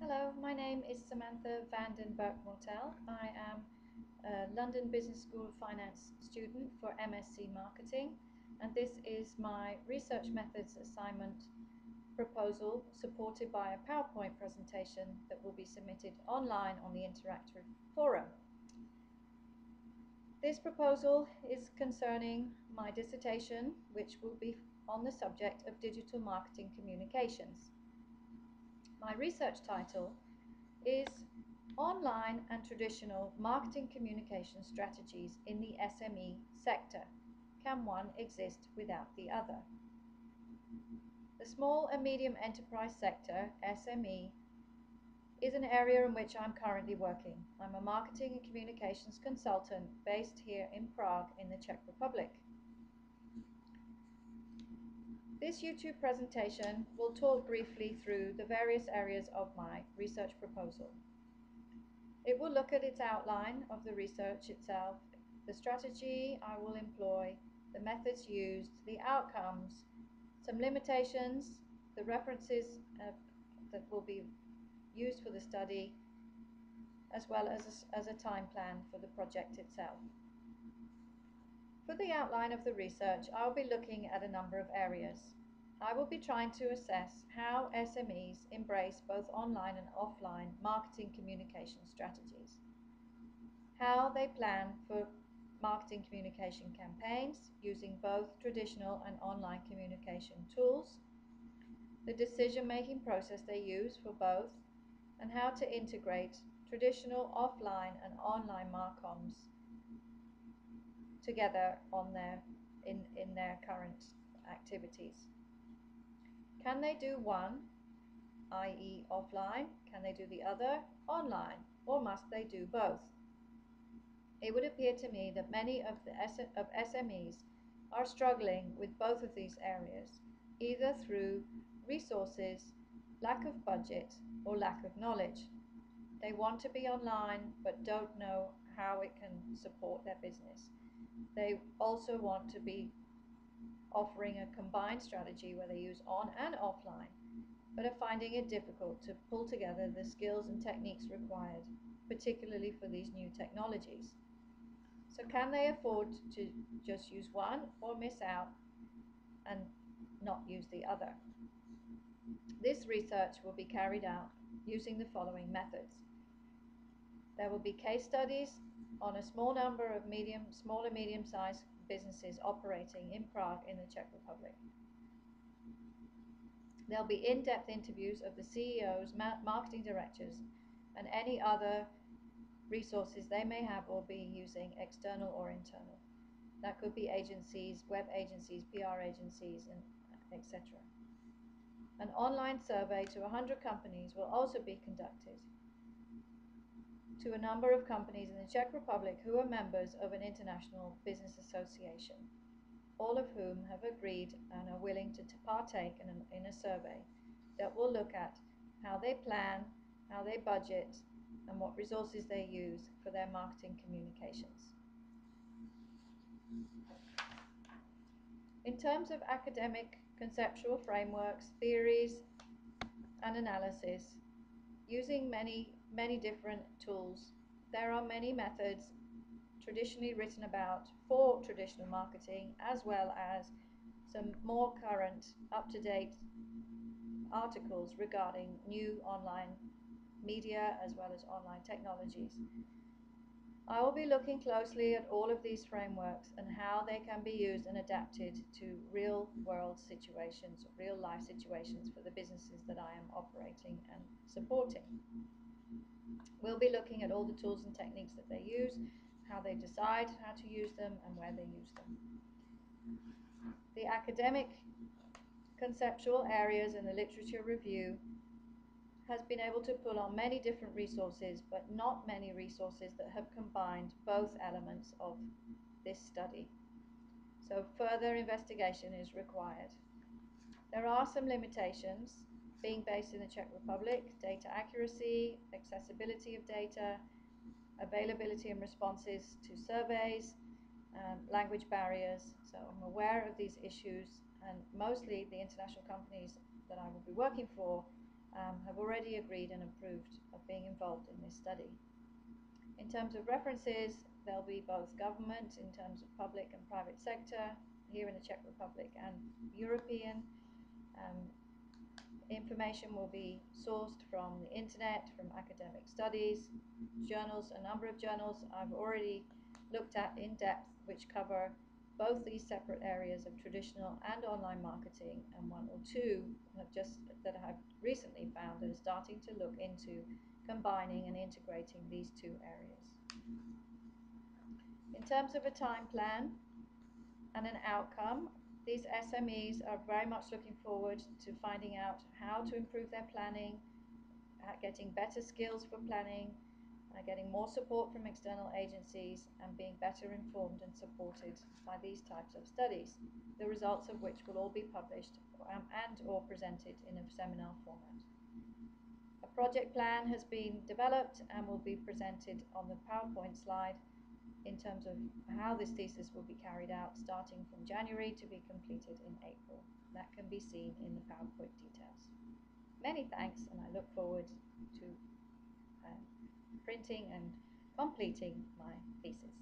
Hello, my name is Samantha van den Berk-Mortel. I am a London Business School of Finance student for MSc Marketing, and this is my research methods assignment proposal supported by a PowerPoint presentation that will be submitted online on the interactive forum. This proposal is concerning my dissertation, which will be on the subject of digital marketing communications. My research title is Online and Traditional Marketing Communication Strategies in the SME Sector. Can one exist without the other? The small and medium enterprise sector, SME, is an area in which I'm currently working. I'm a marketing and communications consultant based here in Prague in the Czech Republic. This YouTube presentation will talk briefly through the various areas of my research proposal. It will look at its outline of the research itself, the strategy I will employ, the methods used, the outcomes, some limitations, the references that will be used for the study, as well as a time plan for the project itself. For the outline of the research, I'll be looking at a number of areas. I will be trying to assess how SMEs embrace both online and offline marketing communication strategies, how they plan for marketing communication campaigns using both traditional and online communication tools, the decision-making process they use for both, and how to integrate traditional offline and online marcoms together in their current activities. Can they do one, i.e. offline? Can they do the other, online? Or must they do both? It would appear to me that many of SMEs are struggling with both of these areas, either through resources, lack of budget, or lack of knowledge. They want to be online but don't know how it can support their business. They also want to be offering a combined strategy where they use on and offline, but are finding it difficult to pull together the skills and techniques required, particularly for these new technologies. So can they afford to just use one or miss out and not use the other? This research will be carried out using the following methods. There will be case studies on a small number of small and medium-sized businesses operating in Prague in the Czech Republic. There'll be in-depth interviews of the CEOs, marketing directors, and any other resources they may have or be using, external or internal. That could be agencies, web agencies, PR agencies, and etc. An online survey to 100 companies will also be conducted to a number of companies in the Czech Republic who are members of an international business association, all of whom have agreed and are willing to partake in a survey that will look at how they plan, how they budget, and what resources they use for their marketing communications. In terms of academic conceptual frameworks, theories, and analysis, using many different tools, there are many methods traditionally written about for traditional marketing, as well as some more current, up-to-date articles regarding new online media as well as online technologies. I will be looking closely at all of these frameworks and how they can be used and adapted to real-world situations, real-life situations for the businesses that I am operating and supporting. We'll be looking at all the tools and techniques that they use, how they decide how to use them, and where they use them. The academic conceptual areas and the literature review has been able to pull on many different resources, but not many resources that have combined both elements of this study. So further investigation is required. There are some limitations, being based in the Czech Republic: data accuracy, accessibility of data, availability and responses to surveys, language barriers. So I'm aware of these issues, and mostly the international companies that I will be working for have already agreed and approved of being involved in this study. In terms of references, there'll be both government in terms of public and private sector here in the Czech Republic and European. Information will be sourced from the internet, from academic studies, journals, a number of journals I've already looked at in depth, which cover both these separate areas of traditional and online marketing, and one or two that I've recently found that are starting to look into combining and integrating these two areas. In terms of a time plan and an outcome, these SMEs are very much looking forward to finding out how to improve their planning, getting better skills for planning, getting more support from external agencies, and being better informed and supported by these types of studies, the results of which will all be published and or presented in a seminar format. A project plan has been developed and will be presented on the PowerPoint slide in terms of how this thesis will be carried out, starting from January to be completed in April. That can be seen in the PowerPoint details. Many thanks, and I look forward to printing and completing my thesis.